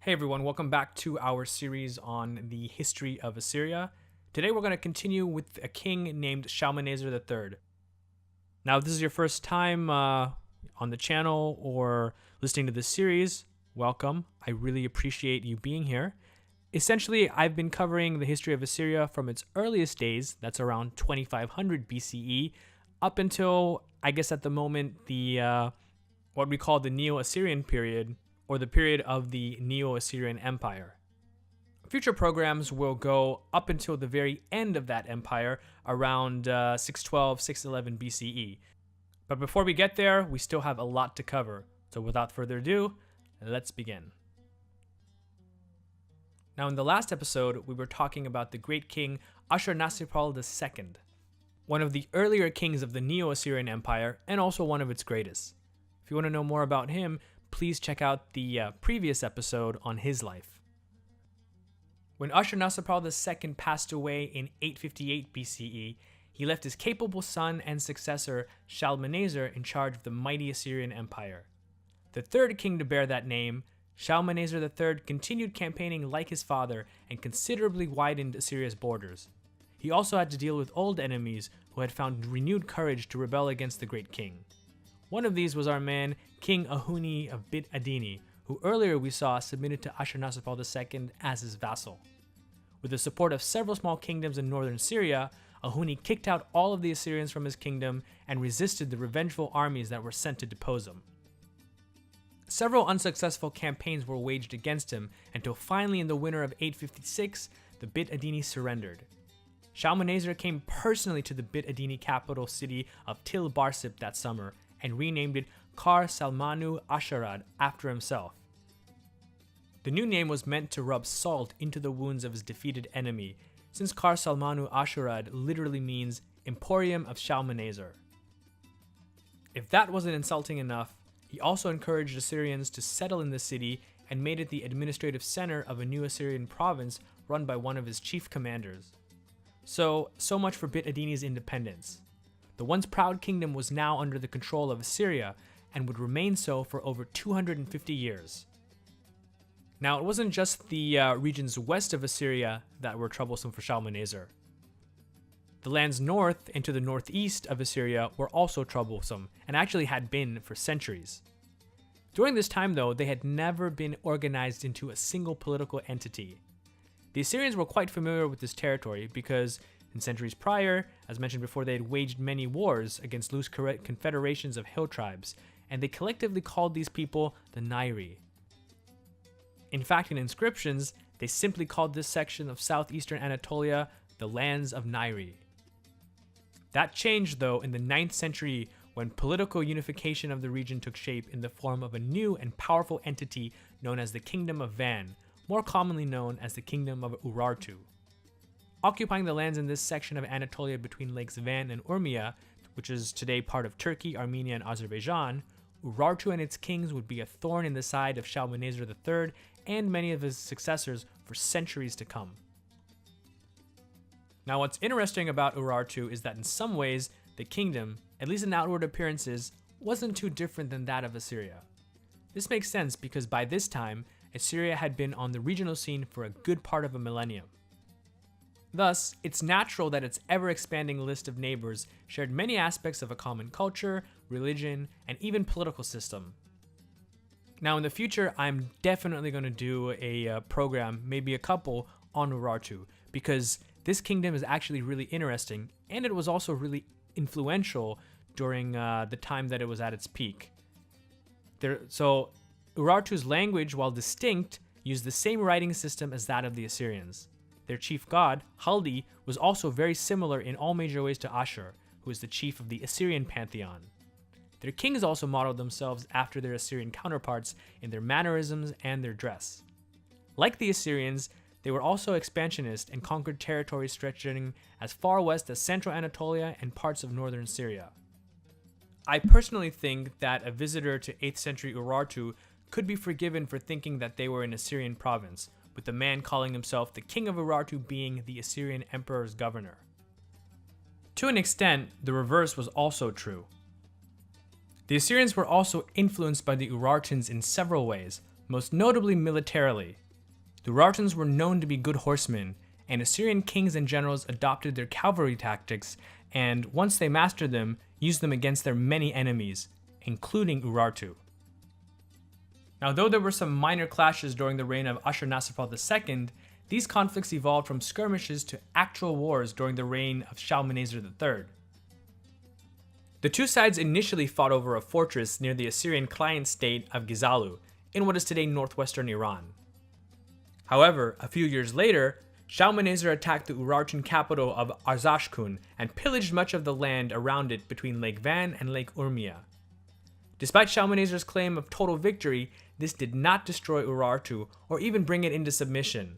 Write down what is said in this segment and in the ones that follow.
Hey everyone, welcome back to our series on the history of Assyria. Today we're going to continue with a king named Shalmaneser III. Now, if this is your first time on the channel or listening to this series, welcome. I really appreciate you being here. Essentially, I've been covering the history of Assyria from its earliest days, that's around 2500 BCE, up until, I guess at the moment, the what we call the Neo-Assyrian period, or the period of the Neo-Assyrian Empire. Future programs will go up until the very end of that empire, around 612, 611 BCE. But before we get there, we still have a lot to cover. So without further ado, let's begin. Now, in the last episode, we were talking about the great king Ashurnasirpal II, one of the earlier kings of the Neo-Assyrian Empire, and also one of its greatest. If you want to know more about him, please check out the previous episode on his life. When Ashurnasirpal II passed away in 858 BCE, he left his capable son and successor Shalmaneser in charge of the mighty Assyrian Empire. The third king to bear that name, Shalmaneser III, continued campaigning like his father and considerably widened Assyria's borders. He also had to deal with old enemies who had found renewed courage to rebel against the great king. One of these was our man, King Ahuni of Bit-Adini, who earlier we saw submitted to Ashurnasirpal II as his vassal. With the support of several small kingdoms in northern Syria, Ahuni kicked out all of the Assyrians from his kingdom and resisted the revengeful armies that were sent to depose him. Several unsuccessful campaigns were waged against him until finally in the winter of 856, the Bit-Adini surrendered. Shalmaneser came personally to the Bit-Adini capital city of Til-Barsip that summer and renamed it Kar Salmanu Asharad after himself. The new name was meant to rub salt into the wounds of his defeated enemy, since Kar Salmanu Asharad literally means Emporium of Shalmaneser. If that wasn't insulting enough, he also encouraged Assyrians to settle in the city and made it the administrative center of a new Assyrian province run by one of his chief commanders. So much for Bit-Adini's independence. The once proud kingdom was now under the control of Assyria and would remain so for over 250 years. Now, it wasn't just the regions west of Assyria that were troublesome for Shalmaneser. The lands north and to the northeast of Assyria were also troublesome and actually had been for centuries. During this time, though, they had never been organized into a single political entity. The Assyrians were quite familiar with this territory because in centuries prior, as mentioned before, they had waged many wars against loose confederations of hill tribes, and they collectively called these people the Nairi. In fact, in inscriptions, they simply called this section of southeastern Anatolia the lands of Nairi. That changed, though, in the 9th century when political unification of the region took shape in the form of a new and powerful entity known as the Kingdom of Van, more commonly known as the Kingdom of Urartu. Occupying the lands in this section of Anatolia between lakes Van and Urmia, which is today part of Turkey, Armenia, and Azerbaijan, Urartu and its kings would be a thorn in the side of Shalmaneser III and many of his successors for centuries to come. Now, what's interesting about Urartu is that in some ways, the kingdom, at least in outward appearances, wasn't too different than that of Assyria. This makes sense because by this time, Assyria had been on the regional scene for a good part of a millennium. Thus, it's natural that its ever-expanding list of neighbors shared many aspects of a common culture, religion, and even political system. Now, in the future, I'm definitely going to do a program, maybe a couple, on Urartu, because this kingdom is actually really interesting, and it was also really influential during the time that it was at its peak. So, Urartu's language, while distinct, used the same writing system as that of the Assyrians. Their chief god, Haldi, was also very similar in all major ways to Ashur, who is the chief of the Assyrian pantheon. Their kings also modeled themselves after their Assyrian counterparts in their mannerisms and their dress. Like the Assyrians, they were also expansionist and conquered territories stretching as far west as central Anatolia and parts of northern Syria. I personally think that a visitor to 8th century Urartu could be forgiven for thinking that they were an Assyrian province, with the man calling himself the king of Urartu being the Assyrian emperor's governor. To an extent, the reverse was also true. The Assyrians were also influenced by the Urartuans in several ways, most notably militarily. The Urartuans were known to be good horsemen, and Assyrian kings and generals adopted their cavalry tactics and, once they mastered them, used them against their many enemies, including Urartu. Now, though there were some minor clashes during the reign of Ashurnasirpal II, these conflicts evolved from skirmishes to actual wars during the reign of Shalmaneser III. The two sides initially fought over a fortress near the Assyrian client state of Gizalu, in what is today northwestern Iran. However, a few years later, Shalmaneser attacked the Urartian capital of Arzashkun and pillaged much of the land around it between Lake Van and Lake Urmia. Despite Shalmaneser's claim of total victory, this did not destroy Urartu or even bring it into submission.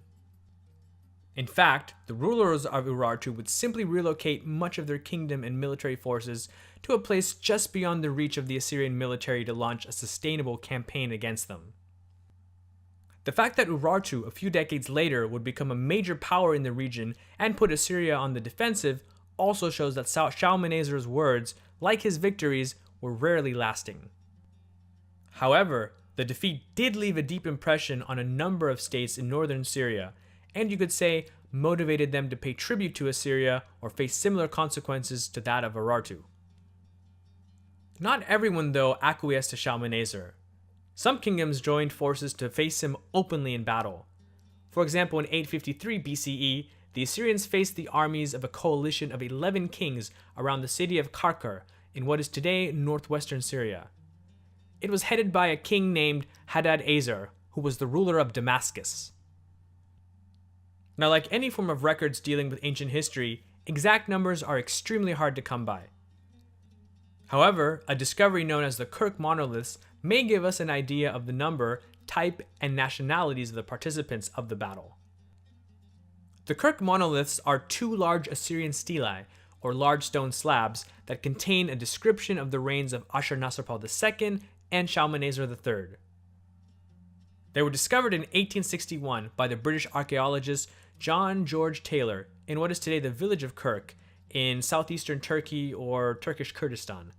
In fact, the rulers of Urartu would simply relocate much of their kingdom and military forces to a place just beyond the reach of the Assyrian military to launch a sustainable campaign against them. The fact that Urartu a few decades later would become a major power in the region and put Assyria on the defensive also shows that Shalmaneser's words, like his victories, were rarely lasting. However, the defeat did leave a deep impression on a number of states in northern Syria, and you could say motivated them to pay tribute to Assyria or face similar consequences to that of Urartu. Not everyone, though, acquiesced to Shalmaneser. Some kingdoms joined forces to face him openly in battle. For example, in 853 BCE, the Assyrians faced the armies of a coalition of 11 kings around the city of Karkar in what is today northwestern Syria. It was headed by a king named Hadad-ezar, who was the ruler of Damascus. Now, like any form of records dealing with ancient history, exact numbers are extremely hard to come by. However, a discovery known as the Kirk Monoliths may give us an idea of the number, type, and nationalities of the participants of the battle. The Kirk Monoliths are two large Assyrian stelae, or large stone slabs, that contain a description of the reigns of Ashurnasirpal II and Shalmaneser III. They were discovered in 1861 by the British archaeologist John George Taylor in what is today the village of Kirk in southeastern Turkey or Turkish Kurdistan.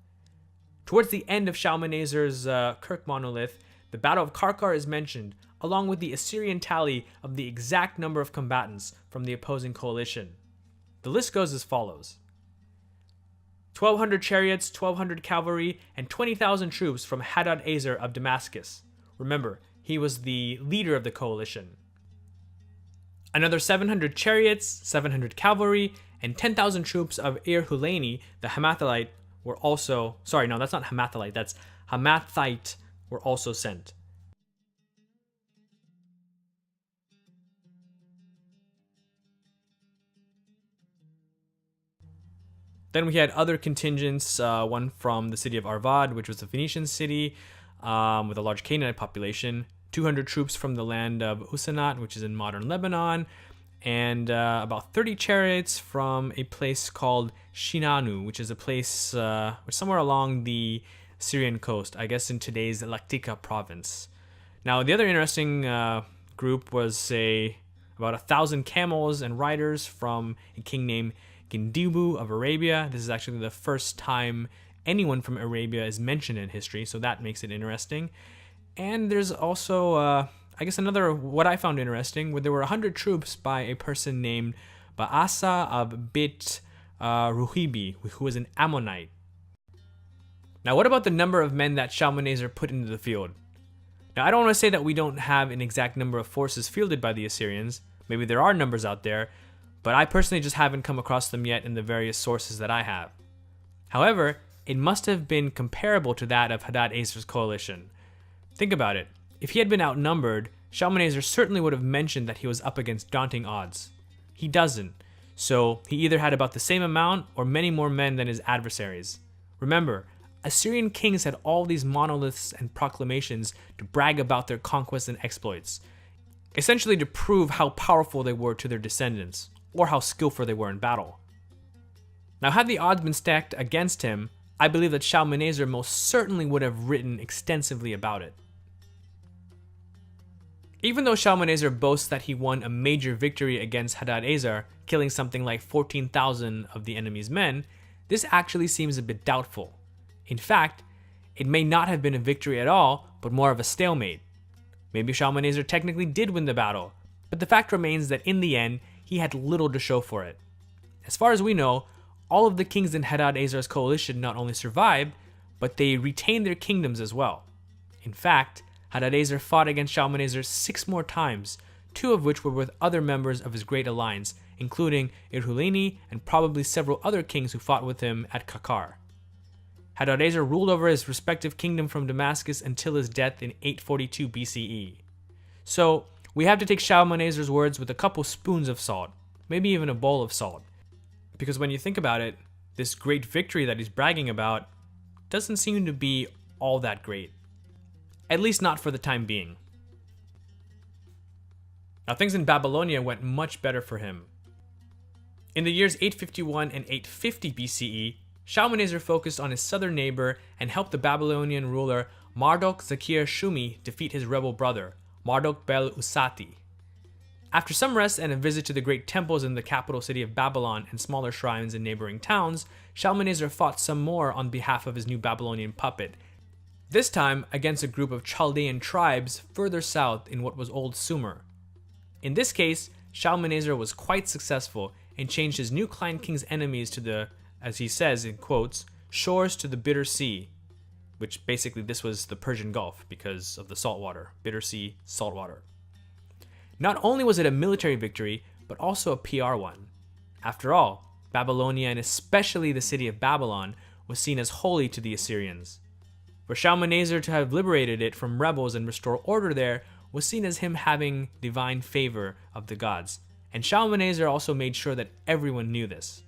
Towards the end of Shalmaneser's Kirk monolith, the Battle of Karkar is mentioned, along with the Assyrian tally of the exact number of combatants from the opposing coalition. The list goes as follows: 1,200 chariots, 1,200 cavalry, and 20,000 troops from Hadad-ezar of Damascus. Remember, he was the leader of the coalition. Another 700 chariots, 700 cavalry, and 10,000 troops of Ir-Hulani, the Hamathite, were also... Sorry, no, that's not Hamathite, that's Hamathite, were also sent. Then we had other contingents, one from the city of Arvad, which was a Phoenician city with a large Canaanite population, 200 troops from the land of Usanat, which is in modern Lebanon, and about 30 chariots from a place called Shinanu, which is a place somewhere along the Syrian coast, I guess in today's Laktika province. Now, the other interesting group was about 1,000 camels and riders from a king named Gindibu of Arabia. This is actually the first time anyone from Arabia is mentioned in history, so that makes it interesting. And there's also, I guess another, what I found interesting, where there were 100 troops by a person named Ba'asa of Bit-Ruhibi, who was an Ammonite. Now, what about the number of men that Shalmaneser put into the field? Now, I don't want to say that we don't have an exact number of forces fielded by the Assyrians. Maybe there are numbers out there, but I personally just haven't come across them yet in the various sources that I have. However, it must have been comparable to that of Hadad-ezar's coalition. Think about it. If he had been outnumbered, Shalmaneser certainly would have mentioned that he was up against daunting odds. He doesn't, so he either had about the same amount or many more men than his adversaries. Remember, Assyrian kings had all these monoliths and proclamations to brag about their conquests and exploits, essentially to prove how powerful they were to their descendants, or how skillful they were in battle. Now, had the odds been stacked against him, I believe that Shalmaneser most certainly would have written extensively about it. Even though Shalmaneser boasts that he won a major victory against Hadad-ezar, killing something like 14,000 of the enemy's men, this actually seems a bit doubtful. In fact, it may not have been a victory at all, but more of a stalemate. Maybe Shalmaneser technically did win the battle, but the fact remains that in the end, he had little to show for it. As far as we know, all of the kings in Hadad-ezar's coalition not only survived, but they retained their kingdoms as well. In fact, Hadad-ezar fought against Shalmaneser 6 more times, 2 of which were with other members of his great alliance, including Irhuleni and probably several other kings who fought with him at Kakar. Hadad-ezar ruled over his respective kingdom from Damascus until his death in 842 BCE. So, we have to take Shalmaneser's words with a couple spoons of salt, maybe even a bowl of salt. Because when you think about it, this great victory that he's bragging about doesn't seem to be all that great. At least not for the time being. Now, things in Babylonia went much better for him. In the years 851 and 850 BCE, Shalmaneser focused on his southern neighbor and helped the Babylonian ruler Marduk-Zakir-Shumi defeat his rebel brother, Marduk-bel-Usati. After some rest and a visit to the great temples in the capital city of Babylon and smaller shrines in neighboring towns, Shalmaneser fought some more on behalf of his new Babylonian puppet, this time against a group of Chaldean tribes further south in what was old Sumer. In this case, Shalmaneser was quite successful and changed his new client king's enemies to the, as he says in quotes, shores to the bitter sea, which basically this was the Persian Gulf because of the salt water, bitter sea, salt water. Not only was it a military victory, but also a PR one. After all, Babylonia, and especially the city of Babylon, was seen as holy to the Assyrians. For Shalmaneser to have liberated it from rebels and restore order there was seen as him having divine favor of the gods, and Shalmaneser also made sure that everyone knew this.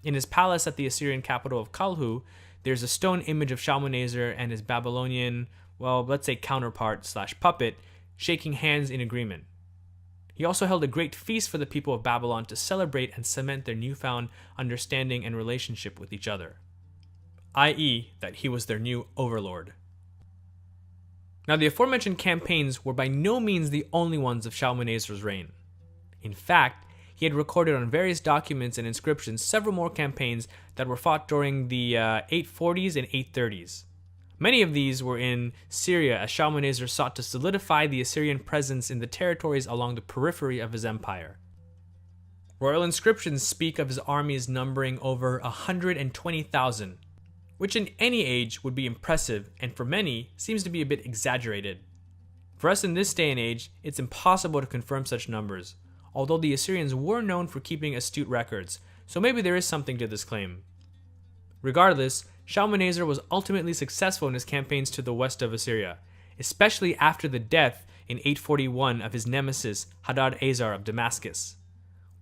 In his palace at the Assyrian capital of Kalhu, there's a stone image of Shalmaneser and his Babylonian, well, let's say counterpart/puppet, shaking hands in agreement. He also held a great feast for the people of Babylon to celebrate and cement their newfound understanding and relationship with each other, i.e., that he was their new overlord. Now, the aforementioned campaigns were by no means the only ones of Shalmaneser's reign. In fact, he had recorded on various documents and inscriptions several more campaigns that were fought during the 840s and 830s. Many of these were in Syria as Shalmaneser sought to solidify the Assyrian presence in the territories along the periphery of his empire. Royal inscriptions speak of his armies numbering over 120,000, which in any age would be impressive and for many seems to be a bit exaggerated. For us in this day and age, it's impossible to confirm such numbers, although the Assyrians were known for keeping astute records, so maybe there is something to this claim. Regardless, Shalmaneser was ultimately successful in his campaigns to the west of Assyria, especially after the death in 841 of his nemesis Hadad-ezar of Damascus.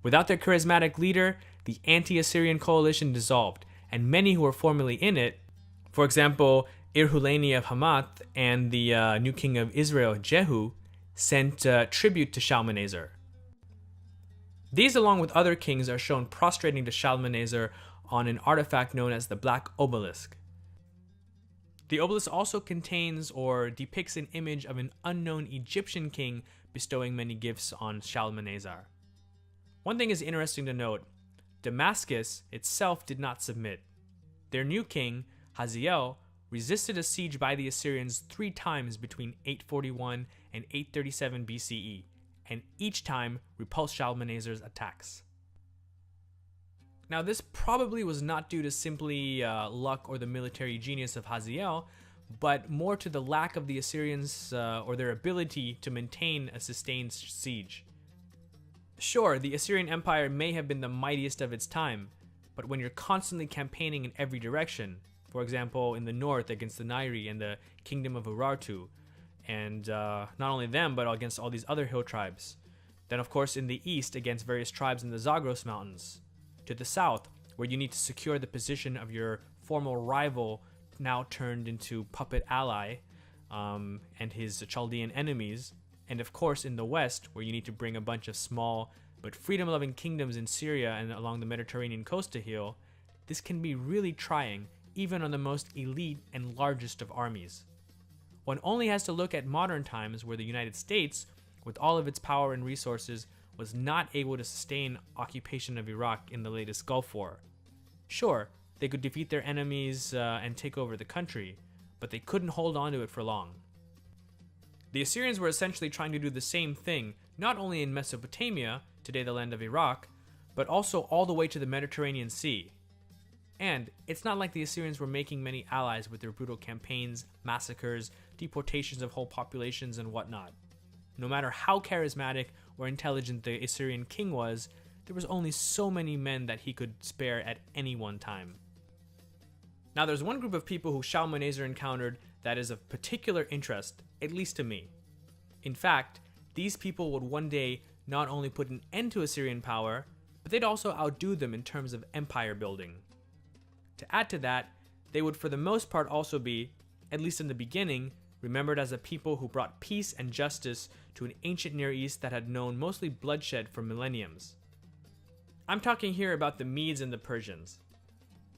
Without their charismatic leader, the anti-Assyrian coalition dissolved, and many who were formerly in it, for example, Irhuleni of Hamath and the new king of Israel, Jehu, sent tribute to Shalmaneser. These, along with other kings, are shown prostrating to Shalmaneser on an artifact known as the Black Obelisk. The obelisk also contains or depicts an image of an unknown Egyptian king bestowing many gifts on Shalmaneser. One thing is interesting to note: Damascus itself did not submit. Their new king, Hazael, resisted a siege by the Assyrians 3 times between 841 and 837 BCE, and each time repulsed Shalmaneser's attacks. Now, this probably was not due to simply luck or the military genius of Hazael, but more to the lack of the Assyrians or their ability to maintain a sustained siege. Sure, the Assyrian Empire may have been the mightiest of its time, but when you're constantly campaigning in every direction, for example, in the north against the Nairi and the Kingdom of Urartu, and not only them, but against all these other hill tribes, then of course in the east against various tribes in the Zagros Mountains, to the south, where you need to secure the position of your former rival, now turned into puppet ally, and his Chaldean enemies, and of course in the west, where you need to bring a bunch of small but freedom-loving kingdoms in Syria and along the Mediterranean coast to heal. This can be really trying, even on the most elite and largest of armies. One only has to look at modern times where the United States, with all of its power and resources, was not able to sustain occupation of Iraq in the latest Gulf War. Sure, they could defeat their enemies and take over the country, but they couldn't hold on to it for long. The Assyrians were essentially trying to do the same thing, not only in Mesopotamia, today the land of Iraq, but also all the way to the Mediterranean Sea. And it's not like the Assyrians were making many allies with their brutal campaigns, massacres, deportations of whole populations, and whatnot. No matter how charismatic or intelligent the Assyrian king was, there was only so many men that he could spare at any one time. Now there's one group of people who Shalmaneser encountered that is of particular interest, at least to me. In fact, these people would one day not only put an end to Assyrian power, but they'd also outdo them in terms of empire building. To add to that, they would for the most part also be, at least in the beginning, remembered as a people who brought peace and justice to an ancient Near East that had known mostly bloodshed for millenniums. I'm talking here about the Medes and the Persians.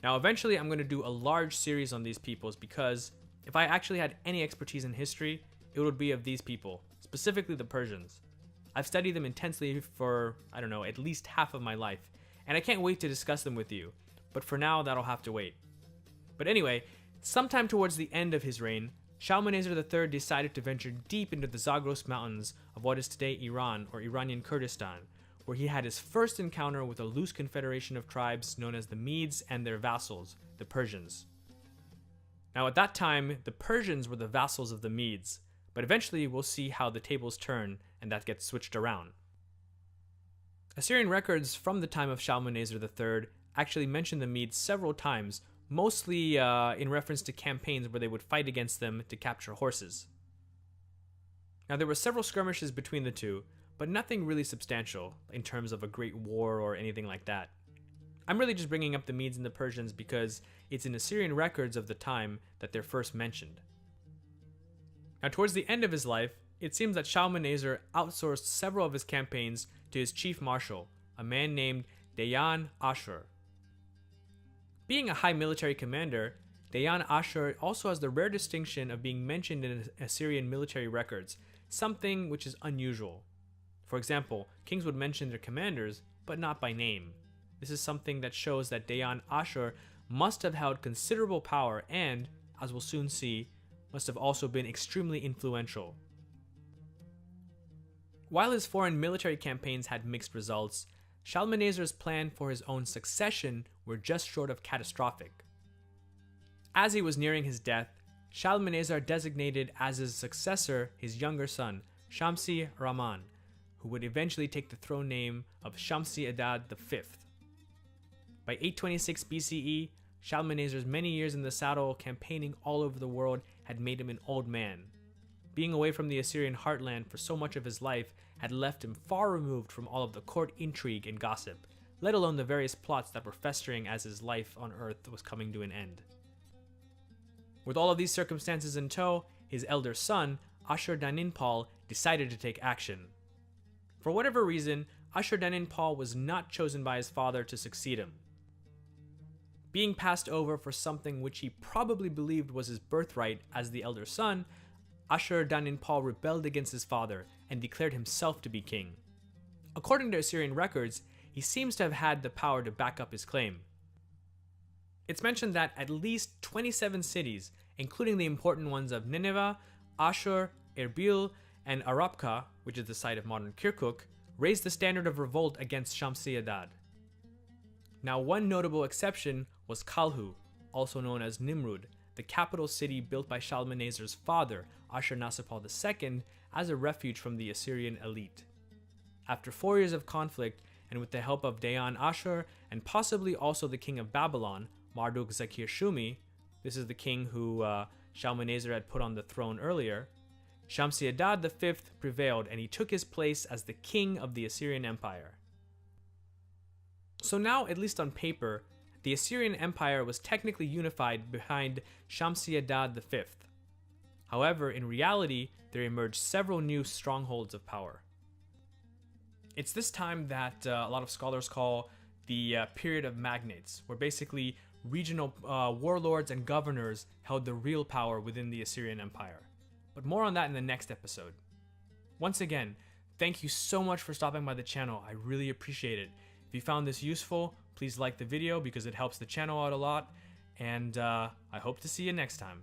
Now eventually I'm going to do a large series on these peoples because if I actually had any expertise in history, it would be of these people, specifically the Persians. I've studied them intensely for, at least half of my life, and I can't wait to discuss them with you, but for now that'll have to wait. But anyway, sometime towards the end of his reign, Shalmaneser III decided to venture deep into the Zagros mountains of what is today Iran or Iranian Kurdistan, where he had his first encounter with a loose confederation of tribes known as the Medes and their vassals, the Persians. Now at that time, the Persians were the vassals of the Medes, but eventually we'll see how the tables turn and that gets switched around. Assyrian records from the time of Shalmaneser III actually mention the Medes several times, mostly in reference to campaigns where they would fight against them to capture horses. Now there were several skirmishes between the two, but nothing really substantial in terms of a great war or anything like that. I'm really just bringing up the Medes and the Persians because it's in Assyrian records of the time that they're first mentioned. Now towards the end of his life, it seems that Shalmaneser outsourced several of his campaigns to his chief marshal, a man named Dayan-Ashur. Being a high military commander, Dayan-Ashur also has the rare distinction of being mentioned in Assyrian military records, something which is unusual. For example, kings would mention their commanders, but not by name. This is something that shows that Dayan-Ashur must have held considerable power and, as we'll soon see, must have also been extremely influential. While his foreign military campaigns had mixed results, Shalmaneser's plan for his own succession were just short of catastrophic. As he was nearing his death, Shalmaneser designated as his successor his younger son, Shamsi-Ramman, who would eventually take the throne name of Shamsi-Adad V. By 826 BCE, Shalmaneser's many years in the saddle campaigning all over the world had made him an old man. Being away from the Assyrian heartland for so much of his life had left him far removed from all of the court intrigue and gossip, let alone the various plots that were festering as his life on earth was coming to an end. With all of these circumstances in tow, his elder son, Ashurnasirpal, decided to take action. For whatever reason, Ashurnasirpal was not chosen by his father to succeed him. Being passed over for something which he probably believed was his birthright as the elder son, Ashurnasirpal rebelled against his father and declared himself to be king. According to Assyrian records, he seems to have had the power to back up his claim. It's mentioned that at least 27 cities, including the important ones of Nineveh, Ashur, Erbil, and Arabka, which is the site of modern Kirkuk, raised the standard of revolt against Shamsi-Adad. Now one notable exception was Kalhu, also known as Nimrud, the capital city built by Shalmaneser's father, Ashurnasirpal II, as a refuge from the Assyrian elite. After 4 years of conflict, and with the help of Dayan-Ashur and possibly also the king of Babylon, Marduk-Zakir-Shumi, this is the king who Shalmaneser had put on the throne earlier, Shamsi-Adad V prevailed and he took his place as the king of the Assyrian Empire. So now, at least on paper, the Assyrian Empire was technically unified behind Shamsi-Adad V. However, in reality, there emerged several new strongholds of power. It's this time that a lot of scholars call the Period of Magnates, where basically regional warlords and governors held the real power within the Assyrian Empire. But more on that in the next episode. Once again, thank you so much for stopping by the channel. I really appreciate it. If you found this useful, please like the video because it helps the channel out a lot. And I hope to see you next time.